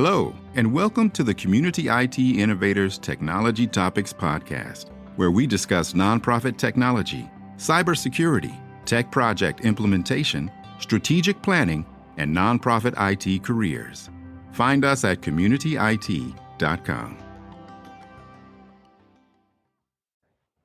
Hello, and welcome to the Community IT Innovators Technology Topics Podcast, where we discuss nonprofit technology, cybersecurity, tech project implementation, strategic planning, and nonprofit IT careers. Find us at communityit.com.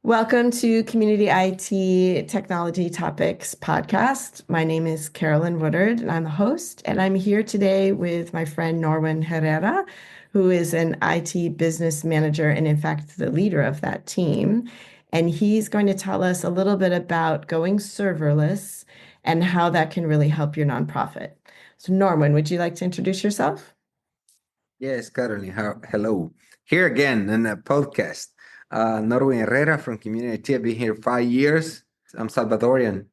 Welcome to Community IT Technology Topics Podcast. My name is Carolyn Woodard, and I'm the host. And I'm here today with my friend Norwin Herrera, who is an IT business manager and, in fact, the leader of that team. And he's going to tell us a little bit about going serverless and how that can really help your nonprofit. So, Norwin, would you like to introduce yourself? Yes, Carolyn. Hello. Here again in a podcast. Norwin Herrera from Community. I've been here 5 years. I'm Salvadorian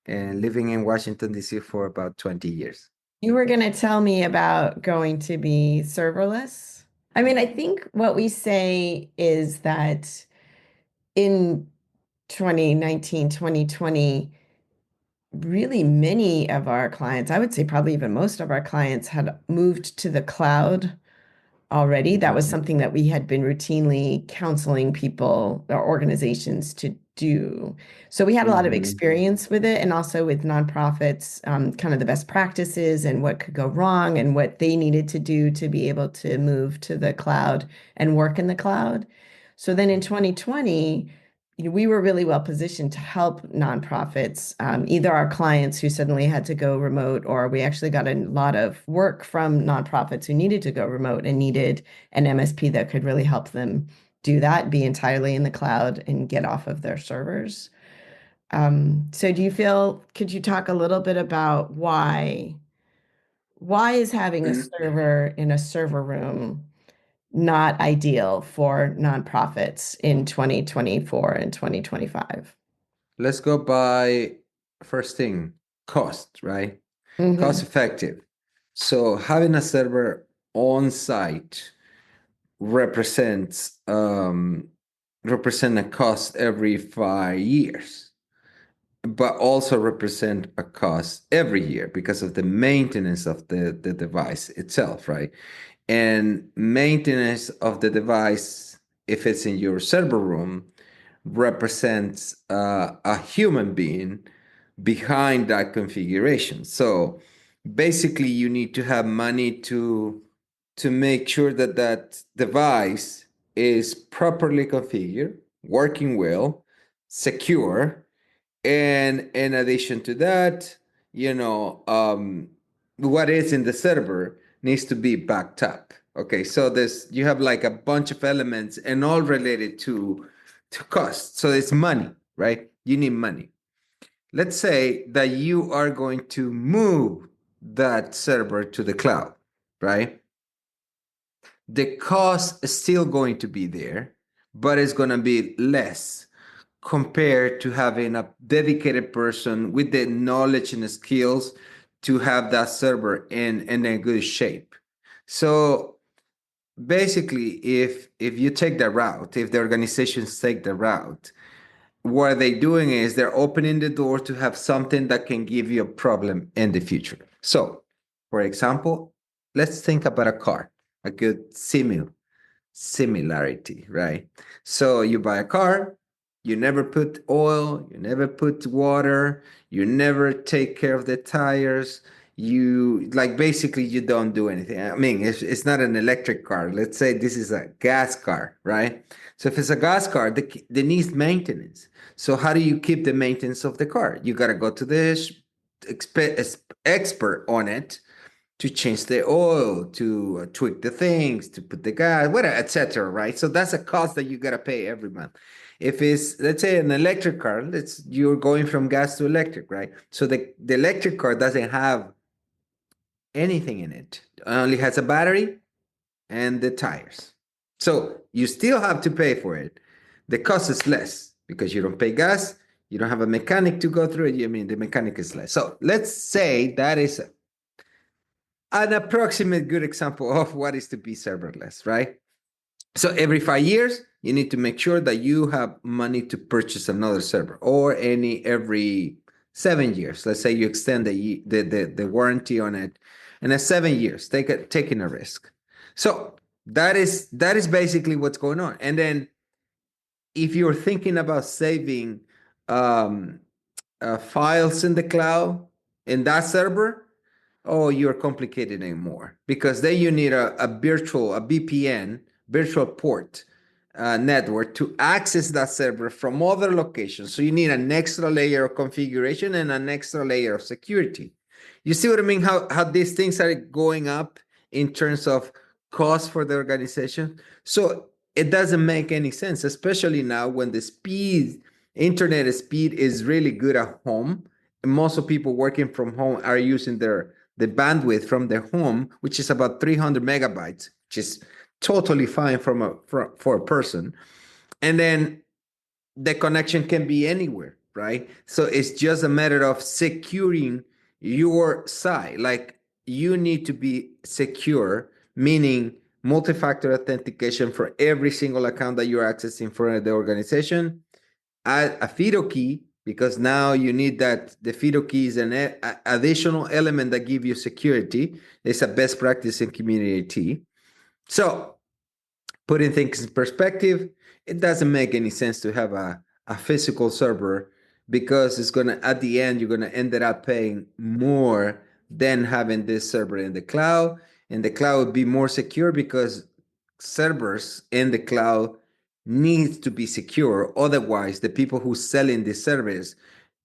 and living in Washington, D.C. for about 20 years. You were going to tell me about going to be serverless. I mean, I think what we say is that in 2019, 2020, really many of our clients, I would say probably even most of our clients, had moved to the cloud already. That was something that we had been routinely counseling people or organizations to do. So we had a lot of experience with it, and also with nonprofits, kind of the best practices and what could go wrong and what they needed to do to be able to move to the cloud and work in the cloud. So then in 2020, we were really well positioned to help nonprofits, either our clients who suddenly had to go remote, or we actually got a lot of work from nonprofits who needed to go remote and needed an MSP that could really help them do that, be entirely in the cloud and get off of their servers. So could you talk a little bit about why is having a server in a server room not ideal for nonprofits in 2024 and 2025? Let's go by first thing, cost, right? Cost effective. So having a server on site represents a cost every 5 years, but also represent a cost every year because of the maintenance of the device itself, right? And maintenance of the device, if it's in your server room, represents a human being behind that configuration. So basically, you need to have money to make sure that that device is properly configured, working well, secure, and in addition to that, what is in the server needs to be backed up. Okay, so you have like a bunch of elements and all related to cost. So it's money, right? You need money. Let's say that you are going to move that server to the cloud, right? The cost is still going to be there, but it's going to be less compared to having a dedicated person with the knowledge and the skills to have that server in a good shape. So basically, if you take the route, if the organizations take the route, what they're doing is they're opening the door to have something that can give you a problem in the future. So, for example, let's think about a car, a good similarity, right? So you buy a car, you never put oil, you never put water, you never take care of the tires. Basically you don't do anything. I mean, it's not an electric car. Let's say this is a gas car, right? So if it's a gas car, they needs maintenance. So how do you keep the maintenance of the car? You got to go to the expert on it to change the oil, to tweak the things, to put the gas, whatever, etc. Right? So that's a cost that you got to pay every month. If it's, let's say, an electric car, you're going from gas to electric, right? So the electric car doesn't have anything in it. It only has a battery and the tires. So you still have to pay for it. The cost is less because you don't pay gas. You don't have a mechanic to go through it. I mean, the mechanic is less. So let's say that is an approximate good example of what is to be serverless, right? So every 5 years, you need to make sure that you have money to purchase another server, or every 7 years. Let's say you extend the warranty on it, and at 7 years, taking a risk. So that is basically what's going on. And then if you're thinking about saving um, files in the cloud in that server, oh, you're complicating it more because then you need a VPN, virtual port network to access that server from other locations. So you need an extra layer of configuration and an extra layer of security. You see what I mean? How these things are going up in terms of cost for the organization. So it doesn't make any sense, especially now when internet speed is really good at home. And most of people working from home are using the bandwidth from their home, which is about 300 megabytes, which is totally fine for a person. And then the connection can be anywhere, right? So it's just a matter of securing your side. Like you need to be secure, meaning multi-factor authentication for every single account that you're accessing for the organization. Add a FIDO key because now you need that. The FIDO key is an additional element that gives you security. It's a best practice in community IT. So putting things in perspective, it doesn't make any sense to have a physical server because it's going to, at the end, you're going to end up paying more than having this server in the cloud. And the cloud would be more secure because servers in the cloud needs to be secure. Otherwise, the people who selling this service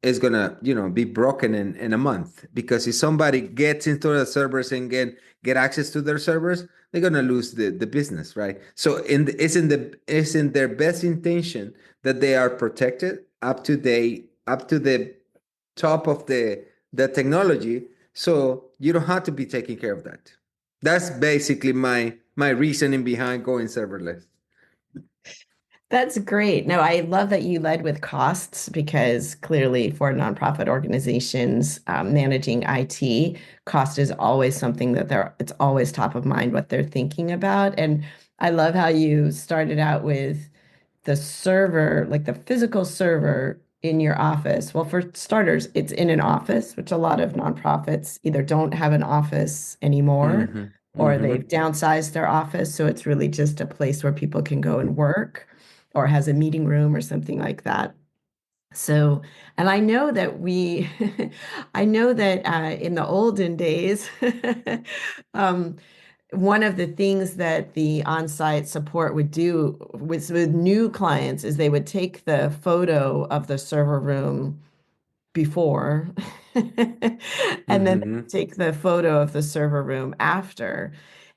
is gonna, be broken in a month. Because if somebody gets into the servers and get access to their servers, they're gonna lose the business, right? So it's in their best intention that they are protected up to the top of the technology. So you don't have to be taking care of that. That's basically my reasoning behind going serverless. That's great. No, I love that you led with costs because clearly for nonprofit organizations, managing IT, cost is always something that it's always top of mind what they're thinking about. And I love how you started out with the server, like the physical server in your office. Well, for starters, it's in an office, which a lot of nonprofits either don't have an office anymore Mm-hmm. or Mm-hmm. they've downsized their office. So it's really just a place where people can go and work or has a meeting room or something like that. So, and I know that I know that in the olden days, um, one of the things that the on-site support would do with new clients is they would take the photo of the server room before and then Mm-hmm. take the photo of the server room after.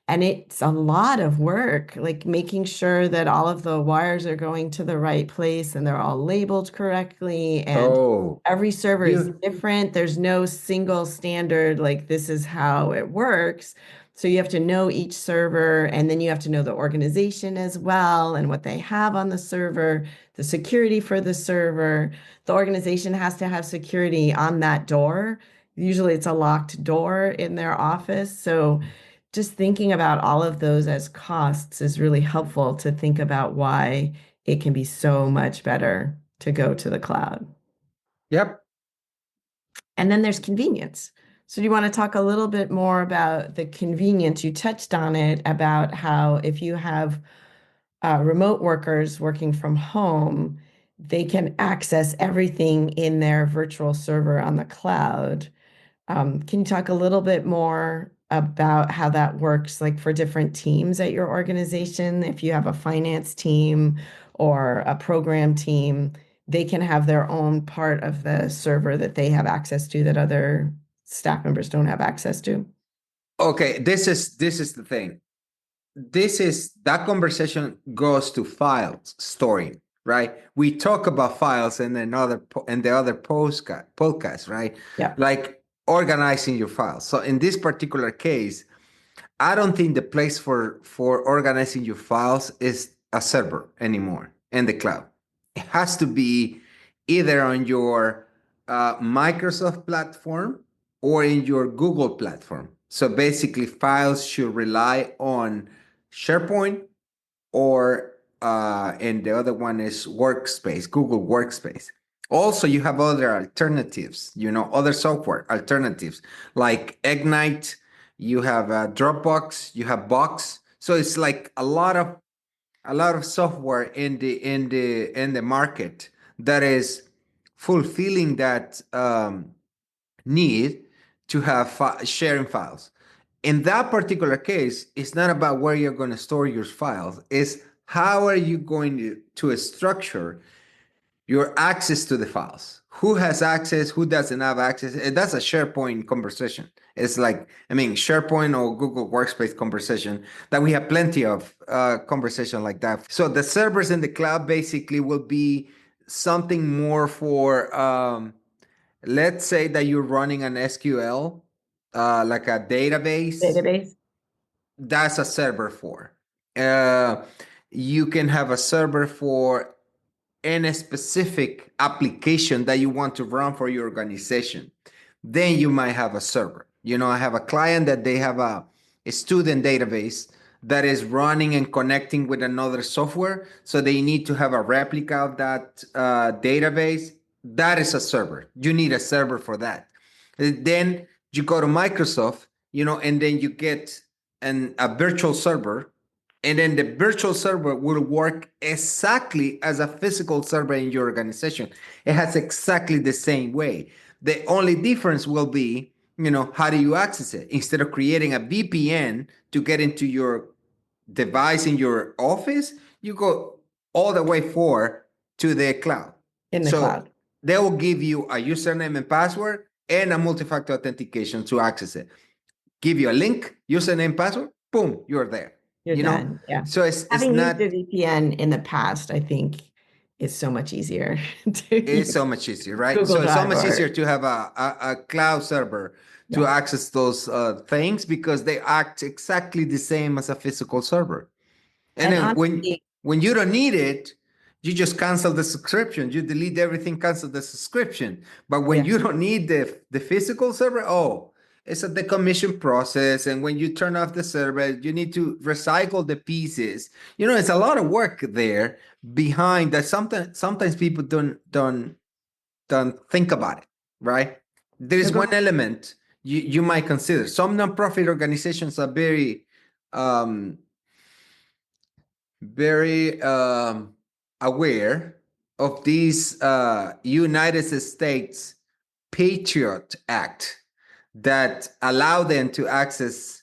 And it's a lot of work, like making sure that all of the wires are going to the right place and they're all labeled correctly. And Oh, every server is you different. There's no single standard, like this is how it works. So you have to know each server, and then you have to know the organization as well and what they have on the server, the security for the server. The organization has to have security on that door. Usually it's a locked door in their office. So just thinking about all of those as costs is really helpful to think about why it can be so much better to go to the cloud. Yep. And then there's convenience. So do you want to talk a little bit more about the convenience? You touched on it about how if you have remote workers working from home, they can access everything in their virtual server on the cloud. Can you talk a little bit more about how that works, like for different teams at your organization? If you have a finance team or a program team, they can have their own part of the server that they have access to that other staff members don't have access to. Okay, this is the thing. That conversation goes to files storing, right? We talk about files in the other podcast, right? Yeah. Like organizing your files. So in this particular case, I don't think the place for organizing your files is a server anymore in the cloud. It has to be either on your Microsoft platform or in your Google platform. So basically, files should rely on SharePoint or and the other one is Workspace, Google Workspace. Also, you have other alternatives, other software alternatives like Ignite. You have Dropbox, you have Box. So it's like a lot of software in the market that is fulfilling that need to have sharing files. In that particular case, it's not about where you're going to store your files. It's how are you going to structure your access to the files. Who has access? Who doesn't have access? That's a SharePoint conversation. It's like, SharePoint or Google Workspace conversation that we have plenty of conversation like that. So the servers in the cloud basically will be something more for, let's say that you're running an SQL, like a database. Database. That's a server for. Uh, you can have a server for any specific application that you want to run for your organization. Then you might have a server. I have a client that they have a student database that is running and connecting with another software. So they need to have a replica of that database. That is a server. You need a server for that. Then you go to Microsoft, and then you get a virtual server, and then the virtual server will work exactly as a physical server in your organization. It has exactly the same way. The only difference will be, how do you access it? Instead of creating a VPN to get into your device in your office, you go all the way to the cloud. In the So cloud. they will give you a username and password and a multi-factor authentication to access it. Give you a link, username, password, boom, you're there. You're done. Yeah. So it's Having used not. a VPN in the past, I think is so much easier to It's use so much easier, right? Google So it's so Drive much or easier to have a cloud server to yeah. access those things because they act exactly the same as a physical server. And And then when honestly, when you don't need it, you just cancel the subscription. You delete everything, cancel the subscription. But when yeah. you don't need the physical server, it's a decommission process. And when you turn off the server, you need to recycle the pieces. It's a lot of work there behind that. Sometimes people don't think about it, right? There So is go one element you might consider. Some nonprofit organizations are um, very aware of these United States Patriot Act that allow them to access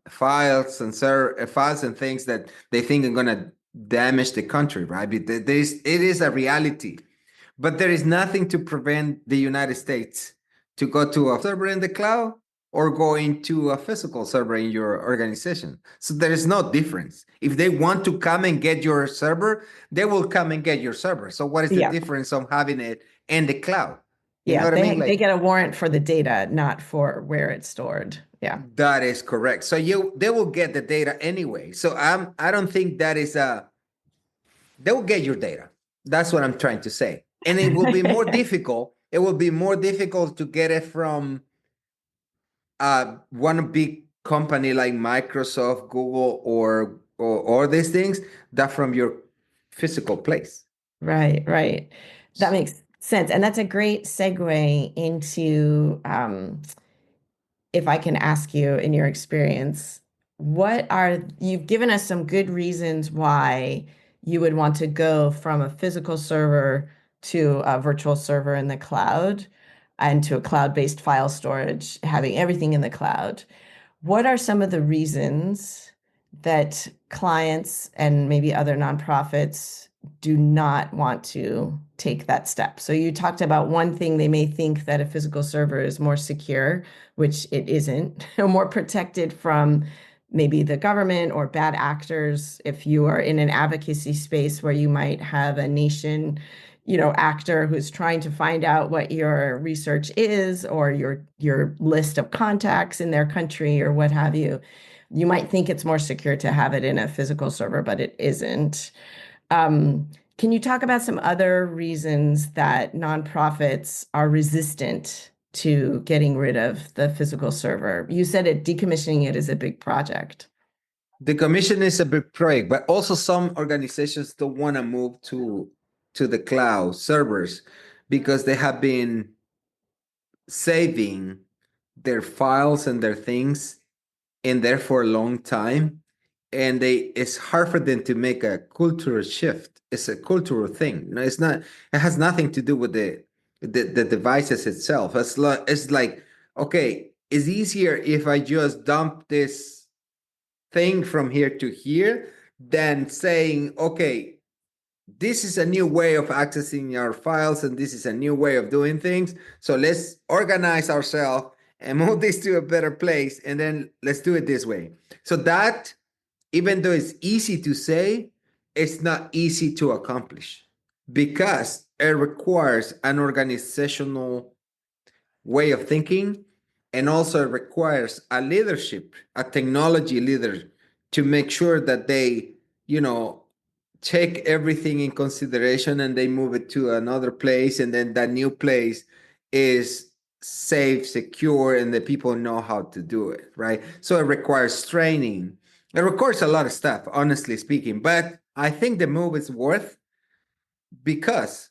files and files and things that they think are going to damage the country, right? But it is a reality. But there is nothing to prevent the United States to go to a server in the cloud or going to a physical server in your organization. So there is no difference. If they want to come and get your server, they will come and get your server. So what is the yeah. difference of having it in the cloud? You know Yeah. what I mean? They get a warrant for the data, not for where it's stored. Yeah. That is correct. So they will get the data anyway. So I don't think that is they will get your data. That's what I'm trying to say. And it will be more difficult. It will be more difficult to get it from one big company like Microsoft, Google, or these things that from your physical place. Right, right. That makes sense. And that's a great segue into if I can ask you, in your experience, you've given us some good reasons why you would want to go from a physical server to a virtual server in the cloud and to a cloud-based file storage, having everything in the cloud. What are some of the reasons that clients and maybe other nonprofits do not want to take that step? So you talked about one thing, they may think that a physical server is more secure, which it isn't, or more protected from maybe the government or bad actors. If you are in an advocacy space where you might have a nation actor who's trying to find out what your research is or your list of contacts in their country or what have you, you might think it's more secure to have it in a physical server, but it isn't. Can you talk about some other reasons that nonprofits are resistant to getting rid of the physical server? You said decommissioning it is a big project. The commission is a big project, but also some organizations don't want to move to the cloud servers because they have been saving their files and their things in there for a long time. and it's hard for them to make a cultural shift. It's a cultural thing. No, it's not. It has nothing to do with the devices itself. It's like okay, it's easier if I just dump this thing from here to here than saying, okay, this is a new way of accessing our files and this is a new way of doing things. So let's organize ourselves and move this to a better place, and then let's do it this way. So that, even though it's easy to say, it's not easy to accomplish because it requires an organizational way of thinking, and also it requires a leadership, a technology leader, to make sure that they, you know, take everything in consideration and they move it to another place, and then that new place is safe, secure, and the people know how to do it, right? So it requires training. It requires a lot of stuff, honestly speaking, but I think the move is worth, because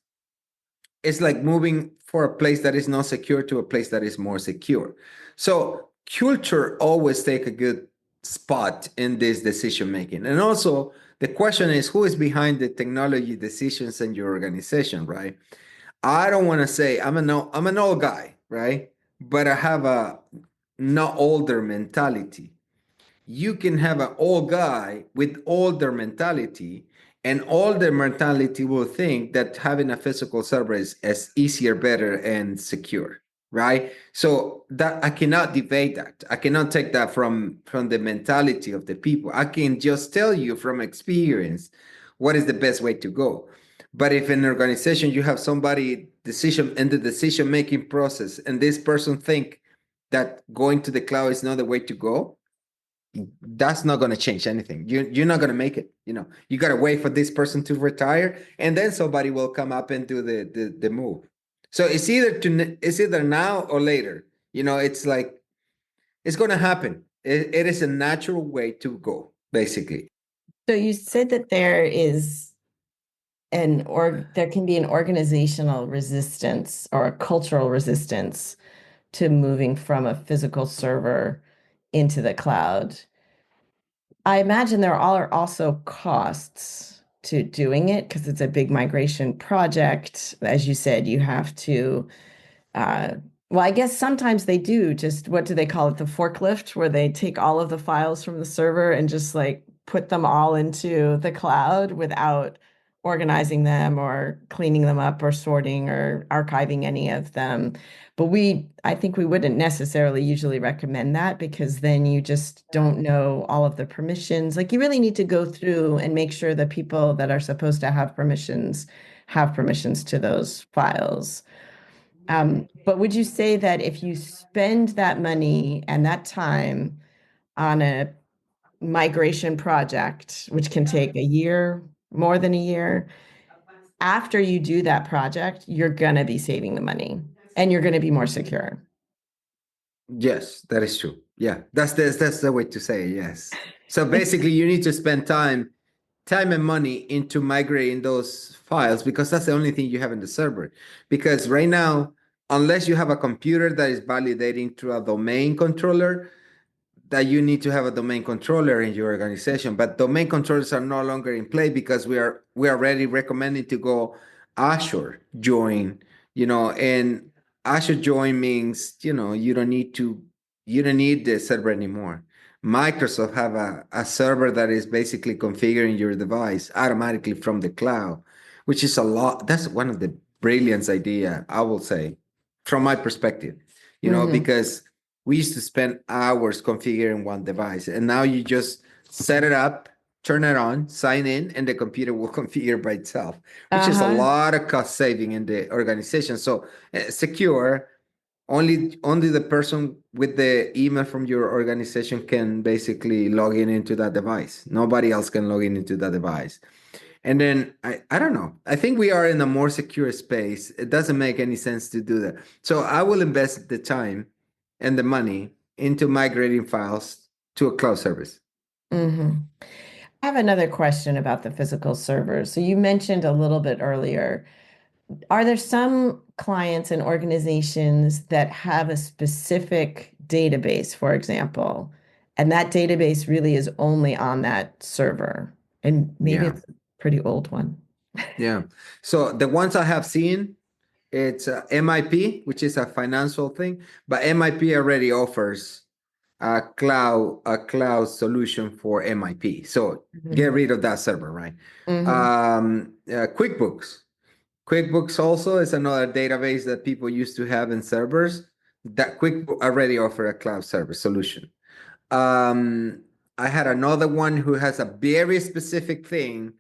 it's like moving for a place that is not secure to a place that is more secure. So culture always take a good spot in this decision making. And also the question is, who is behind the technology decisions in your organization, right? I don't want to say I'm an old guy, right? But I have a not older mentality. You can have an old guy with older mentality, and older mentality will think that having a physical server is easier, better, and secure, right? So that I cannot debate that. I cannot take that from the mentality of the people. I can just tell you from experience what is the best way to go. But if in an organization you have somebody decision in the decision making process, and this person think that going to the cloud is not the way to go, that's not going to change anything. You're not going to make it. You got to wait for this person to retire, and then somebody will come up and do the move. So it's either now or later. It's like it's going to happen. It is a natural way to go, basically. So you said that there can be an organizational resistance or a cultural resistance to moving from a physical server into the cloud. I imagine there are also costs to doing it because it's a big migration project. As you said, you have to, uh, well, I guess sometimes they do just, what do they call it? The forklift, where they take all of the files from the server and just like put them all into the cloud without organizing them or cleaning them up or sorting or archiving any of them. But I think we wouldn't necessarily usually recommend that, because then you just don't know all of the permissions. Like, you really need to go through and make sure that people that are supposed to have permissions to those files. But would you say that if you spend that money and that time on a migration project, which can take a year, more than a year, after you do that project, you're going to be saving the money and you're going to be more secure? Yes, that is true. Yeah, that's the way to say it, yes. So basically, you need to spend time and money into migrating those files, because that's the only thing you have in the server. Because right now, unless you have a computer that is validating through a domain controller, that you need to have a domain controller in your organization. But domain controllers are no longer in play, because we are already recommending to go Azure join, and Azure join means, you don't need the server anymore. Microsoft have a server that is basically configuring your device automatically from the cloud, which is a lot. That's one of the brilliance idea, I will say, from my perspective, because we used to spend hours configuring one device, and now you just set it up, turn it on, sign in, and the computer will configure by itself, which is a Uh-huh. lot of cost saving in the organization. So secure, only the person with the email from your organization can basically log in into that device. Nobody else can log in into that device. And then I don't know. I think we are in a more secure space. It doesn't make any sense to do that. So I will invest the time and the money into migrating files to a cloud service. Mm-hmm. I have another question about the physical servers. So you mentioned a little bit earlier, are there some clients and organizations that have a specific database, for example, And that database really is only on that server. And maybe Yeah. it's a pretty old one. Yeah. So the ones I have seen, it's MIP, which is a financial thing, but MIP already offers a cloud solution for MIP. So get Mhm. rid of that server, right? Mhm. QuickBooks. QuickBooks also is another database that people used to have in servers. That QuickBooks already offer a cloud service solution. Um, I had another one who has a very specific thing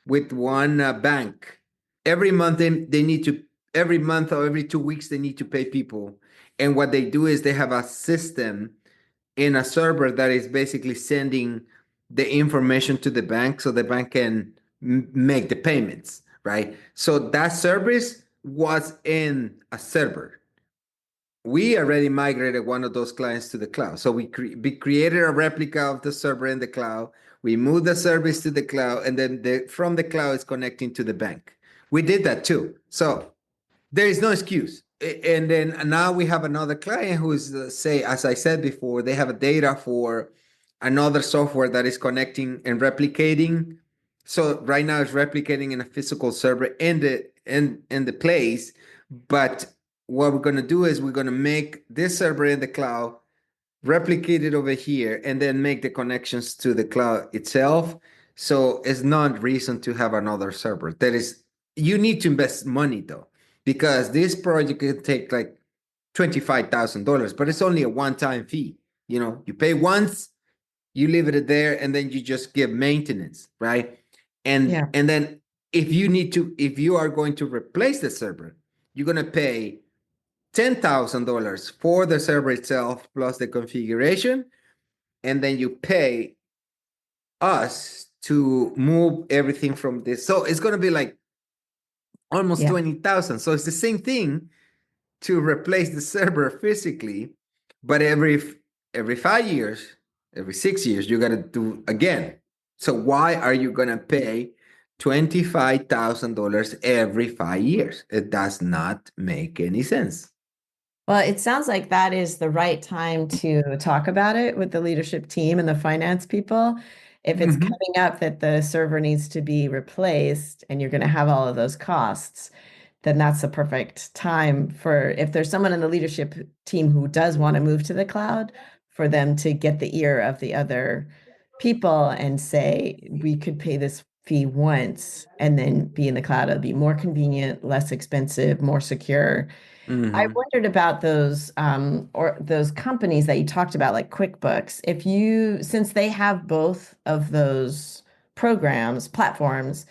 with one bank. Every month they need to, every month or every 2 weeks, they need to pay people. And what they do is they have a system in a server that is basically sending the information to the bank so the bank can make the payments, right? So that service was in a server. We already migrated one of those clients to the cloud. So we created a replica of the server in the cloud. We moved the service to the cloud, and then from the cloud is connecting to the bank. We did that too. So there is no excuse. And then now we have another client who is, say, as I said before, they have a data for another software that is connecting and replicating. So right now it's replicating in a physical server in the place. But what we're going to do is we're going to make this server in the cloud, replicate it over here, and then make the connections to the cloud itself. So it's not reason to have another server. That is, you need to invest money though, because this project can take like $25,000, but it's only a one-time fee. You pay once, you leave it there, and then you just give maintenance, right? And Yeah. and then if you are going to replace the server, you're going to pay $10,000 for the server itself plus the configuration, and then you pay us to move everything from this. So it's going to be like almost Yeah. 20,000. So it's the same thing to replace the server physically, but every 5 years, every 6 years, you got to do again. So why are you going to pay $25,000 every 5 years? It does not make any sense. Well, it sounds like that is the right time to talk about it with the leadership team and the finance people. If it's Mhm. coming up that the server needs to be replaced and you're going to have all of those costs, then that's the perfect time for if there's someone in the leadership team who does want to move to the cloud, for them to get the ear of the other people and say, we could pay this fee once and then be in the cloud. It'll be more convenient, less expensive, more secure. I Mhm. wondered about those or those companies that you talked about, like QuickBooks. If you, since they have both of those programs, platforms,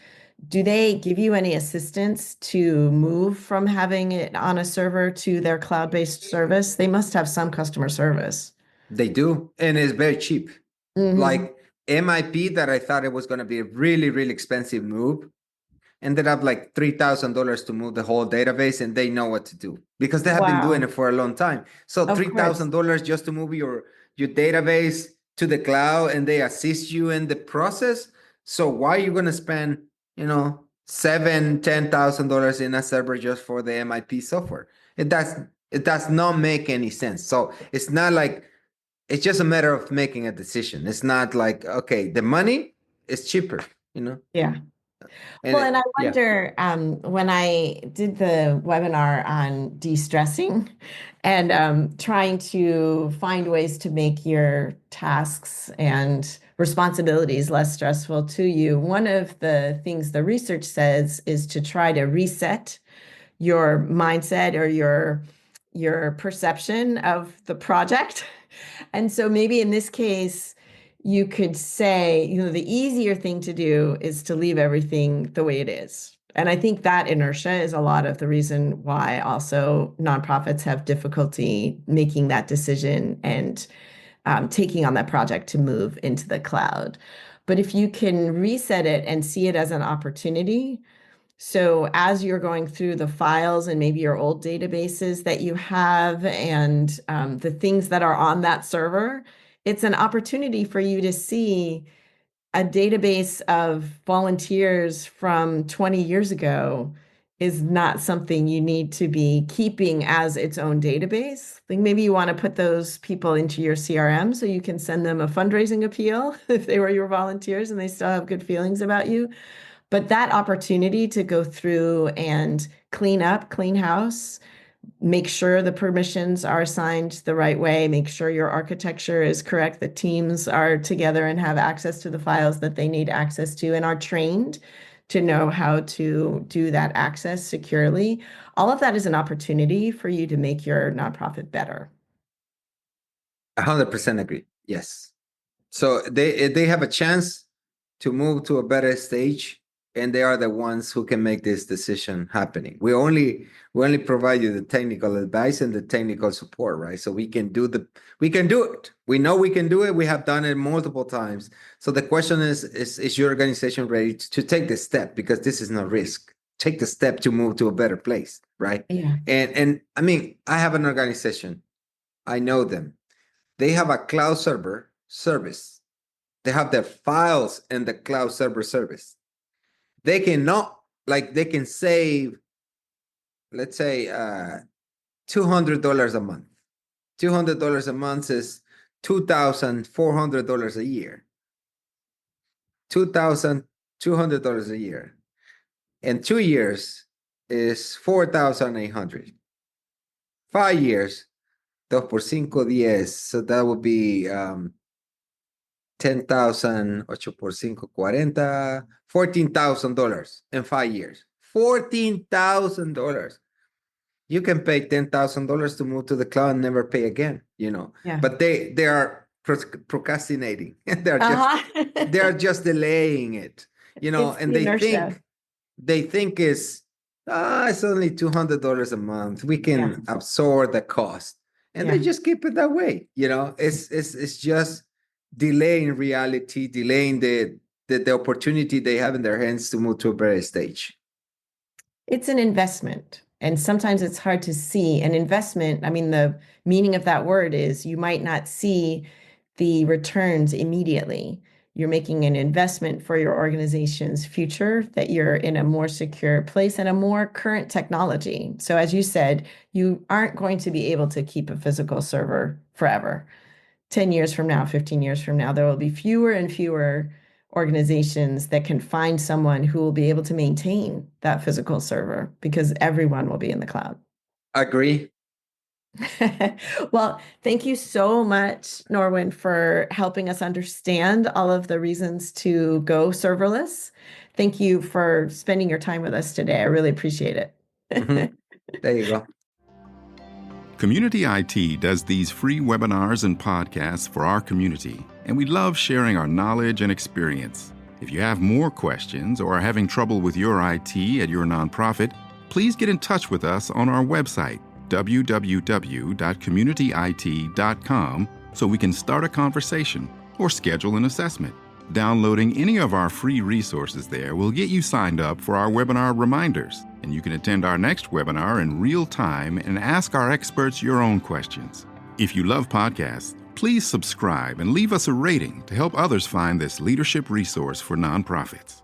do they give you any assistance to move from having it on a server to their cloud-based service? They must have some customer service. They do, and it's very cheap. Hmm. Like MIP, that I thought it was going to be a really, really expensive move, ended up like $3,000 to move the whole database, and they know what to do because they have been doing Wow. it for a long time. So Of course. $3,000 just to move your database to the cloud, and they assist you in the process. So why are you going to spend, $7,000-$10,000 in a server just for the MIP software? It does not make any sense. So it's not like, it's just a matter of making a decision. It's not like, okay, the money is cheaper, Yeah. and Well, and I yeah. wonder, when I did the webinar on de-stressing and trying to find ways to make your tasks and responsibilities less stressful to you, one of the things the research says is to try to reset your mindset or your perception of the project. And so maybe in this case, you could say, the easier thing to do is to leave everything the way it is. And I think that inertia is a lot of the reason why also nonprofits have difficulty making that decision and taking on that project to move into the cloud. But if you can reset it and see it as an opportunity, so as you're going through the files and maybe your old databases that you have and the things that are on that server, it's an opportunity for you to see a database of volunteers from 20 years ago is not something you need to be keeping as its own database. I think maybe you want to put those people into your CRM so you can send them a fundraising appeal if they were your volunteers and they still have good feelings about you. But that opportunity to go through and clean up, clean house, make sure the permissions are assigned the right way, make sure your architecture is correct, the teams are together and have access to the files that they need access to and are trained to know how to do that access securely. All of that is an opportunity for you to make your nonprofit better. 100% agree. Yes. So they have a chance to move to a better stage, and they are the ones who can make this decision happening. We only provide you the technical advice and the technical support, right? So we can do it. We know we can do it. We have done it multiple times. So the question is your organization ready to take the step? Because this is no risk. Take the step to move to a better place, right? Yeah. And I mean, I have an organization. I know them. They have a cloud server service. They have their files in the cloud server service. They can save, let's say, $200 a month. $200 a month is $2,400 a year. $2,200 a year. And 2 years is $4,800. 5 years, 2 por 5, 10. So that would be 10,000, 8 por 5, 40, $14,000 in 5 years. $14,000. You can pay $10,000 to move to the cloud and never pay again, Yeah. But they are procrastinating. They're just delaying it, and they think it's only $200 a month. We can absorb the cost, and they just keep it that way. It's just delaying reality, delaying the opportunity they have in their hands to move to a better stage. It's an investment. And sometimes it's hard to see an investment. I mean, the meaning of that word is you might not see the returns immediately. You're making an investment for your organization's future, that you're in a more secure place and a more current technology. So as you said, you aren't going to be able to keep a physical server forever. 10 years from now, 15 years from now, there will be fewer and fewer organizations that can find someone who will be able to maintain that physical server because everyone will be in the cloud. Agree. Well, thank you so much, Norwin, for helping us understand all of the reasons to go serverless. Thank you for spending your time with us today. I really appreciate it. There you go. Community IT does these free webinars and podcasts for our community, and we love sharing our knowledge and experience. If you have more questions or are having trouble with your IT at your nonprofit, please get in touch with us on our website, www.communityit.com, so we can start a conversation or schedule an assessment. Downloading any of our free resources there will get you signed up for our webinar reminders, and you can attend our next webinar in real time and ask our experts your own questions. If you love podcasts, please subscribe and leave us a rating to help others find this leadership resource for nonprofits.